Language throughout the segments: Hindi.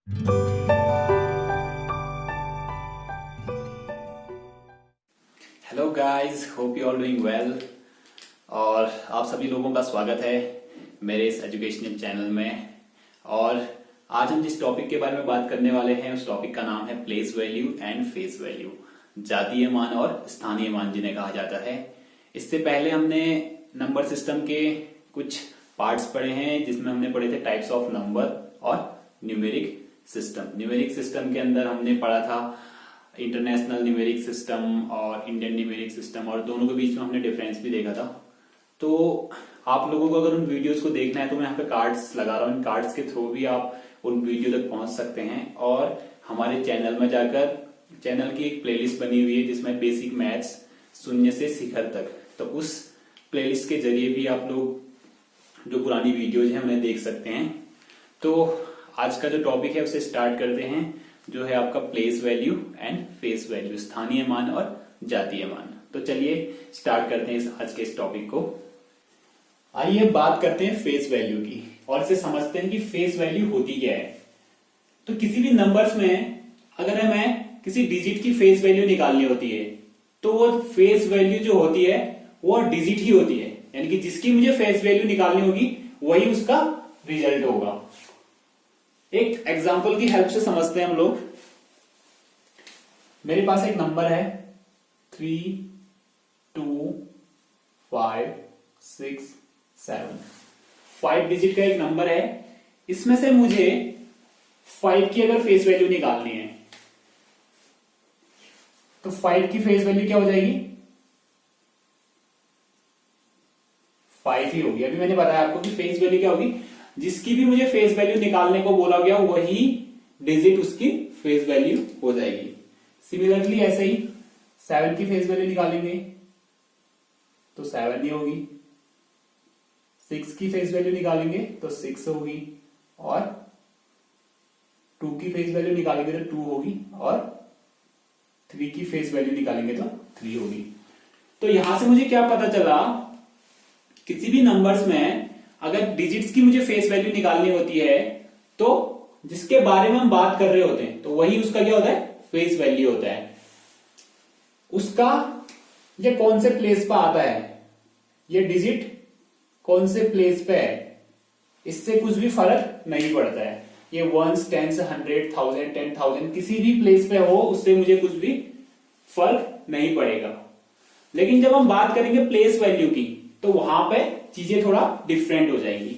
Hello guys, hope you all doing well. और आप सभी लोगों का स्वागत है मेरे इस एजुकेशनल चैनल में। और आज हम जिस टॉपिक के बारे में बात करने वाले हैं उस टॉपिक का नाम है place value and face value, जातीय मान और स्थानीय मान जिन्हें कहा जाता है। इससे पहले हमने नंबर सिस्टम के कुछ पार्ट्स पढ़े हैं जिसमें हमने पढ़े थे टाइप्स ऑफ नंबर और न्यूमेरिक सिस्टम। न्यूमेरिक सिस्टम के अंदर हमने पढ़ा था इंटरनेशनल न्यूमेरिक सिस्टम और इंडियन न्यूमेरिक सिस्टम, और दोनों के बीच में हमने डिफरेंस भी देखा था। तो आप लोगों को अगर उन वीडियोस को देखना है तो मैं यहाँ पे कार्ड्स लगा रहा हूँ, इन कार्ड्स के थ्रू भी आप उन वीडियो तक पहुंच सकते हैं। और हमारे चैनल में जाकर चैनल की एक प्लेलिस्ट बनी हुई है जिसमें बेसिक मैथ्स शून्य से शिखर तक, तो उस प्लेलिस्ट के जरिए भी आप लोग जो पुरानी वीडियोज हैं उन्हें देख सकते हैं। तो आज का जो टॉपिक है उसे स्टार्ट करते हैं, जो है आपका place value and face value, स्थानीय मान और जातीय मान। तो चलिए स्टार्ट करते हैं आज के इस टॉपिक को। आइए बात करते हैं फेस वैल्यू की और इसे समझते हैं कि फेस वैल्यू होती क्या है। तो किसी भी नंबर्स में अगर हमें किसी डिजिट की फेस वैल्यू निकालनी होती है तो वो फेस वैल्यू जो होती है वो डिजिट ही होती है, यानी कि जिसकी मुझे फेस वैल्यू निकालनी होगी वही उसका रिजल्ट होगा। एक एग्जांपल की हेल्प से समझते हैं हम लोग। मेरे पास एक नंबर है 3 2 5 6 7, 5 डिजिट का एक नंबर है। इसमें से मुझे 5 की अगर फेस वैल्यू निकालनी है तो 5 की फेस वैल्यू क्या हो जाएगी? 5 ही होगी। अभी मैंने बताया आपको कि फेस वैल्यू क्या होगी, जिसकी भी मुझे फेस वैल्यू निकालने को बोला गया वही डिजिट उसकी फेस वैल्यू हो जाएगी। सिमिलरली ऐसे ही 7 की फेस वैल्यू निकालेंगे तो 7 ही होगी, 6 की फेस वैल्यू निकालेंगे तो 6 होगी, और 2 की फेस वैल्यू निकालेंगे तो 2 होगी, और 3 की फेस वैल्यू निकालेंगे तो 3 होगी। तो यहां से मुझे क्या पता चला, किसी भी नंबर्स में अगर डिजिट्स की मुझे फेस वैल्यू निकालनी होती है तो जिसके बारे में हम बात कर रहे होते हैं तो वही उसका क्या होता है? फेस वैल्यू होता है। उसका ये कौन से प्लेस पर आता है, ये डिजिट कौन से प्लेस पे है, इससे कुछ भी फर्क नहीं पड़ता है। ये 1s 10s 100 1000 10,000 किसी भी प्लेस पे हो उससे मुझे कुछ भी फर्क नहीं पड़ेगा। लेकिन जब हम बात करेंगे प्लेस वैल्यू की तो वहां पे चीजें थोड़ा डिफरेंट हो जाएंगी।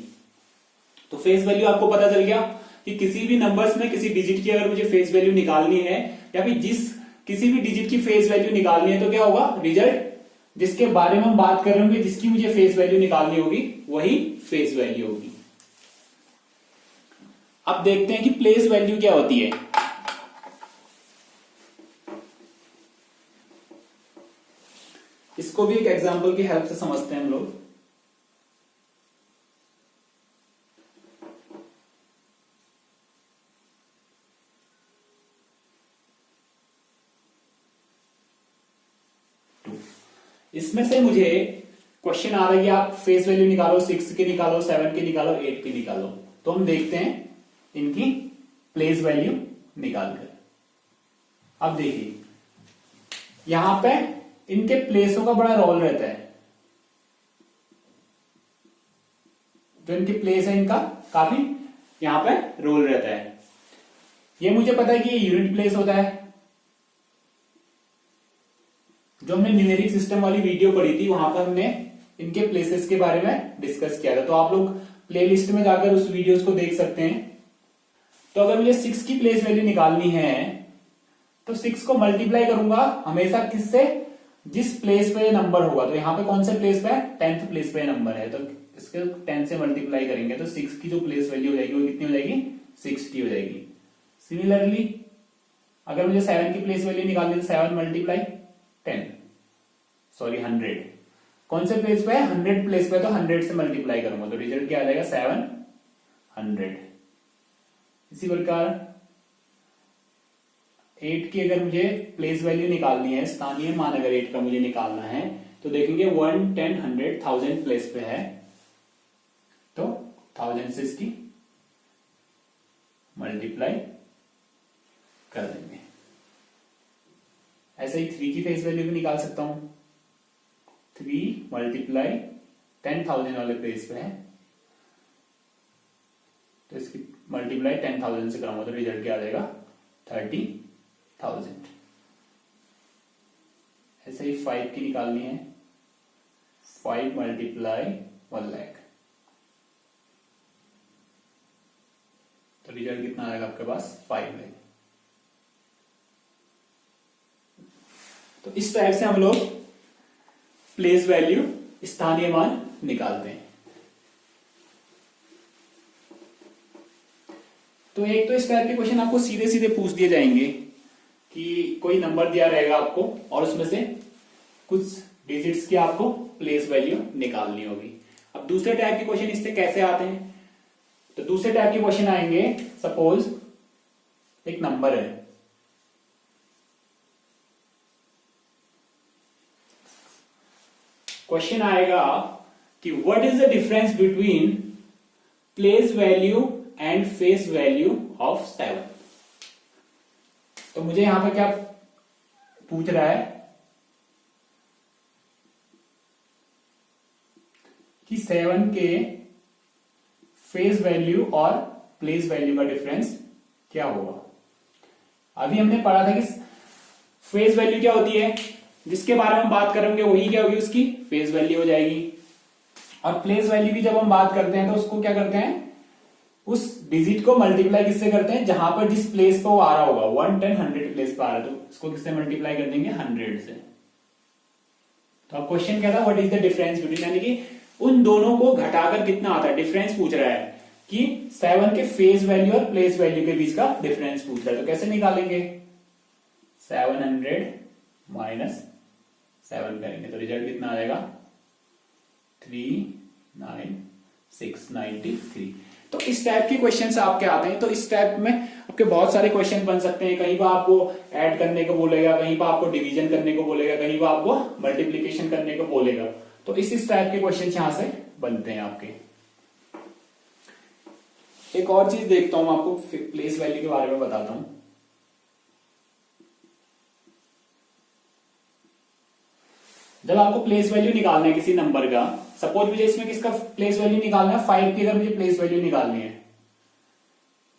तो फेस वैल्यू आपको पता चल गया कि किसी भी नंबर्स में किसी डिजिट की अगर मुझे फेस वैल्यू निकालनी है या फिर किसी भी डिजिट की फेस वैल्यू निकालनी है तो क्या होगा? रिजल्ट जिसके बारे में हम बात कर रहे होंगे, जिसकी मुझे फेस वैल्यू निकालनी होगी वही फेस वैल्यू होगी। अब देखते हैं कि प्लेस वैल्यू क्या होती है। इसको भी एक एग्जांपल की हेल्प से समझते हैं हम लोग। इसमें से मुझे क्वेश्चन आ रही है, आप फेस वैल्यू निकालो, 6 की निकालो, 7 की निकालो, 8 की निकालो। तो हम देखते हैं इनकी प्लेस वैल्यू निकालकर। अब देखिए यहां पे इनके प्लेसों का बड़ा रोल रहता है। जो इनकी प्लेस है इनका काफी यहां पे रोल रहता है। ये मुझे पता है कि ये यूनिट प्लेस होता है। जो हमने न्यूमेरिक सिस्टम वाली वीडियो पढ़ी थी वहां पर हमने इनके प्लेसेस के बारे में डिस्कस किया था, तो आप लोग प्लेलिस्ट में जाकर उस वीडियोस को देख सकते हैं। तो अगर मुझे 6 की प्लेस वैल्यू निकालनी है तो 6 को मल्टीप्लाई करूंगा हमेशा किससे? जिस प्लेस पे नंबर होगा। तो यहां पे कौन से प्लेस पे है? 10th प्लेस पे नंबर है, तो इसके 10 से मल्टीप्लाई करेंगे तो 6 की जो प्लेस वैल्यू हो जाएगी वो कितनी हो जाएगी? 60 हो जाएगी। सिमिलरली अगर मुझे 7 की प्लेस वैल्यू निकालनी है तो 7 मल्टीप्लाई 100 कौन से प्लेस पे है? 100 प्लेस पे, तो 100 से मल्टीप्लाई करूंगा तो रिजल्ट क्या आ जाएगा? 700। इसी प्रकार 8 की अगर मुझे प्लेस वैल्यू निकालनी है, स्थानीय मान अगर 8 का मुझे निकालना है तो देखेंगे 1 10 100 1000 प्लेस पे है तो 1000 से इसकी मल्टीप्लाई ऐसे ही 3 की फेस वैल्यू भी निकाल सकता हूं। 3 मल्टीप्लाई 10,000 वाले पेज पे है, तो इसकी मल्टीप्लाई 10,000 से कराऊंगा तो रिजल्ट क्या आ जाएगा 30,000। ऐसे ही 5 की निकालनी है, 5 मल्टीप्लाई 1 लाख, तो रिजल्ट कितना आएगा आपके पास 5 लाख। तो इस टाइप से हम लोग प्लेस वैल्यू, स्थानीय मान निकालते हैं। तो एक तो इस टाइप के क्वेश्चन आपको सीधे सीधे पूछ दिए जाएंगे कि कोई नंबर दिया रहेगा आपको और उसमें से कुछ डिजिट्स की आपको प्लेस वैल्यू निकालनी होगी। अब दूसरे टाइप के क्वेश्चन इससे कैसे आते हैं, तो दूसरे टाइप के क्वेश्चन आएंगे, सपोज एक नंबर है, क्वेश्चन आएगा कि what is the difference between place value and face value of 7। तो मुझे यहां पर क्या पूछ रहा है कि 7 के फेस वैल्यू और प्लेस वैल्यू का डिफरेंस क्या होगा। अभी हमने पढ़ा था कि फेस वैल्यू क्या होती है, जिसके बारे में हम बात करेंगे वही क्या होगी, उसकी फेस वैल्यू हो जाएगी। और प्लेस वैल्यू की जब हम बात करते हैं तो उसको क्या करते हैं, उस डिजिट को मल्टीप्लाई किससे करते हैं, जहां पर जिस प्लेस पर वो आ रहा होगा, 1, 10, 100 प्लेस पर आ रहा है तो उसको किससे मल्टीप्लाई कर देंगे 100 से। तो अब क्वेश्चन क्या था, what is the difference between, यानी कि उन दोनों को घटाकर कितना आता है, डिफरेंस पूछ रहा है कि 7 के फेस वैल्यू और प्लेस वैल्यू के बीच का डिफरेंस पूछ रहा है। तो कैसे निकालेंगे, 700 माइनस 7 करेंगे तो रिजल्ट कितना आ जाएगा 39693। तो इस टाइप के क्वेश्चन आपके आते हैं। तो इस टाइप में आपके बहुत सारे क्वेश्चन बन सकते हैं। कहीं पर आपको ऐड करने को बोलेगा, कहीं पर आपको डिवीजन करने को बोलेगा, कहीं पर आपको मल्टीप्लीकेशन करने को बोलेगा। तो इस टाइप के क्वेश्चन यहां से बनते हैं आपके। एक और चीज देखता हूं, आपको प्लेस वैल्यू के बारे में बताता हूं। जब आपको प्लेस वैल्यू निकालना है किसी नंबर का, सपोज मुझे इसमें किसका प्लेस वैल्यू निकालना है, 5 की अगर मुझे प्लेस वैल्यू निकालनी है,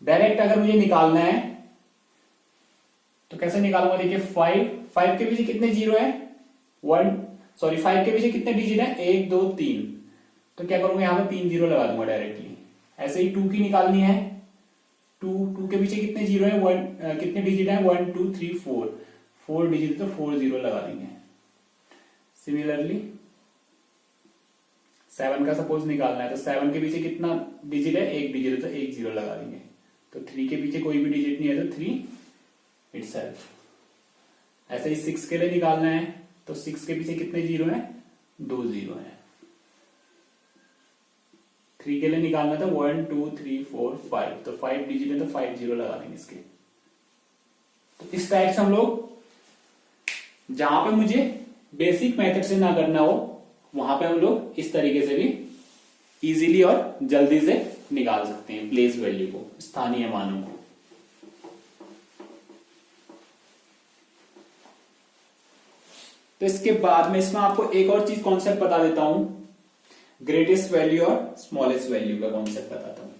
डायरेक्ट अगर मुझे निकालना है तो कैसे निकालूंगा, देखिए 5 के पीछे कितने जीरो है, 5 के पीछे कितने डिजिट है, 1 2 3, तो क्या करूंगा यहां पे 3 जीरो लगा दूंगा डायरेक्टली। ऐसे ही 2 की निकालनी है, 2 के पीछे कितने जीरो है, कितने डिजिट है, 1 2 3 4 डिजिट, तो 4 जीरो लगा देंगे। सिमिलरली 7 का सपोज निकालना है तो 7 के पीछे कितना डिजिट है, 1 डिजिट है तो 1 जीरो लगा देंगे। तो 3 के पीछे कोई भी डिजिट नहीं है तो 3 इटसेल्फ। ऐसे ही 6 के लिए निकालना है तो 6 के पीछे कितने जीरो है, 2 जीरो है। 3 के लिए निकालना था 1 2 3 4 5, तो 5 डिजिट है तो 5 जीरो लगा देंगे इसके। तो इस टाइप से हम लोग जहां पे मुझे बेसिक मेथड से ना करना हो वहां पे हम लोग इस तरीके से भी इजीली और जल्दी से निकाल सकते हैं प्लेस वैल्यू को, स्थानीय मानों को। तो इसके बाद में इसमें आपको एक और चीज कॉन्सेप्ट बता देता हूं, ग्रेटेस्ट वैल्यू और स्मॉलेस्ट वैल्यू का कॉन्सेप्ट बताता हूं।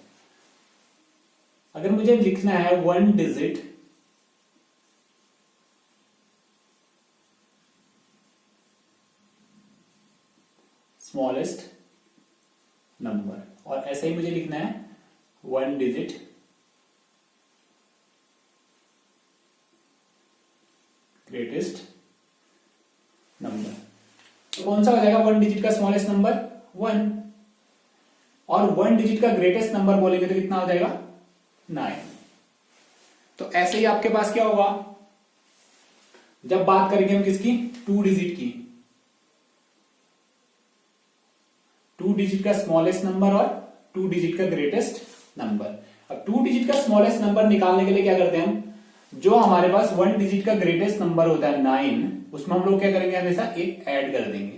अगर मुझे लिखना है 1 डिजिट स्मॉलेस्ट नंबर, और ऐसे ही मुझे लिखना है 1 डिजिट ग्रेटेस्ट नंबर, तो कौन सा हो जाएगा 1 डिजिट का स्मॉलेस्ट नंबर 1, और 1 डिजिट का ग्रेटेस्ट नंबर बोलेंगे तो कितना हो जाएगा 9। तो ऐसे ही आपके पास क्या होगा, जब बात करेंगे हम किसकी, 2 डिजिट की, 2 डिजिट का स्मॉलेस्ट नंबर और 2 डिजिट का ग्रेटेस्ट नंबर। अब 2 डिजिट का स्मॉलेस्ट नंबर निकालने के लिए क्या करते हैं हम, जो हमारे पास 1 डिजिट का ग्रेटेस्ट नंबर होता है 9, उसमें हम लोग क्या करेंगे, हमेशा एक ऐड कर देंगे,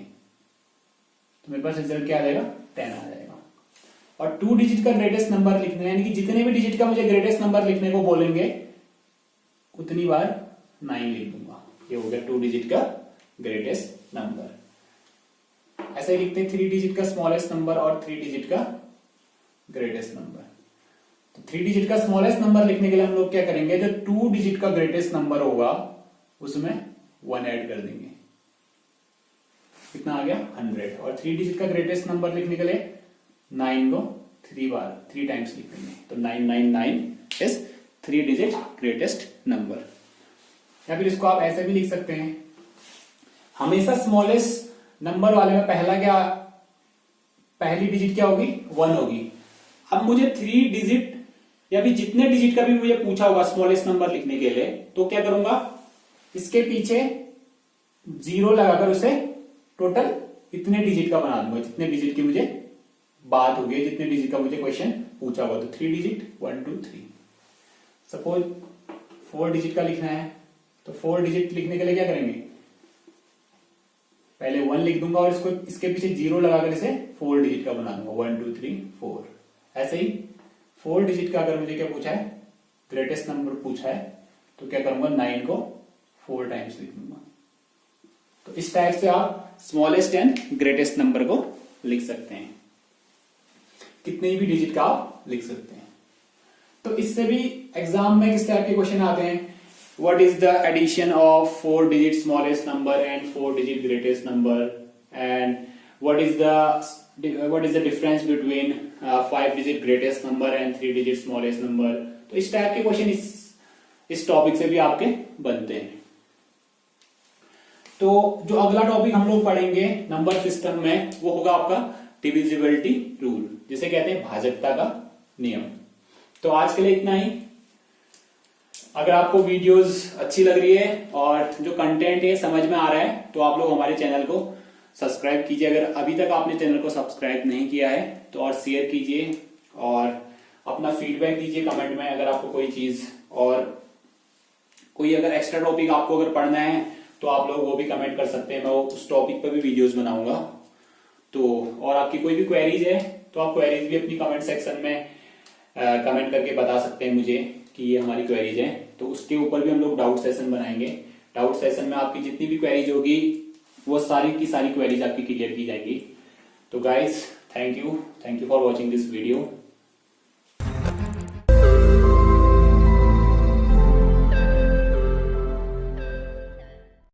तो मेरे पास रिजल्ट क्या आ जाएगा 10 आ जाएगा। और 2 डिजिट का ग्रेटेस्ट नंबर लिखना है, यानी कि जितने भी डिजिट का मुझे ग्रेटेस्ट नंबर लिखने को बोलेंगे उतनी बार 9 लिख दूंगा। ये हो गया 2 डिजिट का ग्रेटेस्ट नंबर। ऐसे ही लिखते हैं 3 डिजिट का स्मॉलेस्ट नंबर और 3 डिजिट का ग्रेटेस्ट नंबर। तो 3 डिजिट का स्मॉलेस्ट नंबर लिखने के लिए हम लोग क्या करेंगे, जो 2 डिजिट का ग्रेटेस्ट नंबर होगा उसमें 1 ऐड कर देंगे। कितना आ गया 100। और 3 डिजिट का ग्रेटेस्ट नंबर लिखने के लिए 9 को 3 टाइम्स लिख देंगे। तो 999 इज 3 डिजिट ग्रेटेस्ट नंबर। या फिर इसको आप ऐसे भी लिख सकते हैं, हमेशा स्मॉलेस्ट नंबर वाले में पहली डिजिट क्या होगी 1 होगी। अब मुझे 3 डिजिट या फिर जितने डिजिट का भी मुझे पूछा होगा स्मॉलेस्ट नंबर लिखने के लिए, तो क्या करूंगा, इसके पीछे 0 लगाकर उसे टोटल इतने डिजिट का बना दूंगा, जितने डिजिट की मुझे बात होगी, जितने डिजिट का मुझे क्वेश्चन पूछा होगा। तो 3 डिजिट 1 2 3। सपोज 4 डिजिट का लिखना है, तो 4 डिजिट लिखने के लिए क्या करेंगे, पहले 1 लिख दूंगा और इसको इसके पीछे 0 लगाकर इसे 4 डिजिट का बना दूंगा, 1 2 3 4। ऐसे ही 4 डिजिट का अगर मुझे क्या पूछा है, ग्रेटेस्ट नंबर पूछा है, तो क्या करूंगा 9 को 4 टाइम्स लिख दूंगा। तो इस टाइप से आप स्मॉलेस्ट एंड ग्रेटेस्ट नंबर को लिख सकते हैं, कितने भी डिजिट का आप लिख सकते हैं। तो इससे भी एग्जाम में किस टाइप के क्वेश्चन आते हैं, what is the addition of 4 digit smallest number and 4 digit greatest number, and what is the difference between 5 digit greatest number and 3 digit smallest number. तो इस टाइप के क्वेश्चन इस टॉपिक से भी आपके बनते हैं। तो जो अगला टॉपिक हम लोग पढ़ेंगे नंबर सिस्टम में, वो होगा आपका डिविजिबिलिटी रूल, जिसे कहते हैं भाजकता का नियम। तो आज के लिए इतना ही। अगर आपको वीडियोस अच्छी लग रही है और जो कंटेंट है समझ में आ रहा है, तो आप लोग हमारे चैनल को सब्सक्राइब कीजिए। अगर अभी तक आपने चैनल को सब्सक्राइब नहीं किया है तो और शेयर कीजिए और अपना फीडबैक दीजिए कमेंट में। अगर आपको कोई चीज और कोई अगर एक्स्ट्रा टॉपिक आपको अगर पढ़ना है तो आप लोग वो भी कमेंट कर सकते हैं, मैं उस टॉपिक पर भी वीडियोस बनाऊंगा। तो और आपकी कोई भी क्वेरीज है तो आप क्वेरीज भी अपनी कमेंट सेक्शन में कमेंट करके बता सकते हैं मुझे कि ये हमारी क्वेरीज है। तो उसके ऊपर भी हम लोग डाउट सेशन बनाएंगे। डाउट सेशन में आपकी जितनी भी क्वेरीज होगी वो सारी की सारी क्वेरीज आपकी क्लियर की जाएगी। तो guys thank you for watching this video.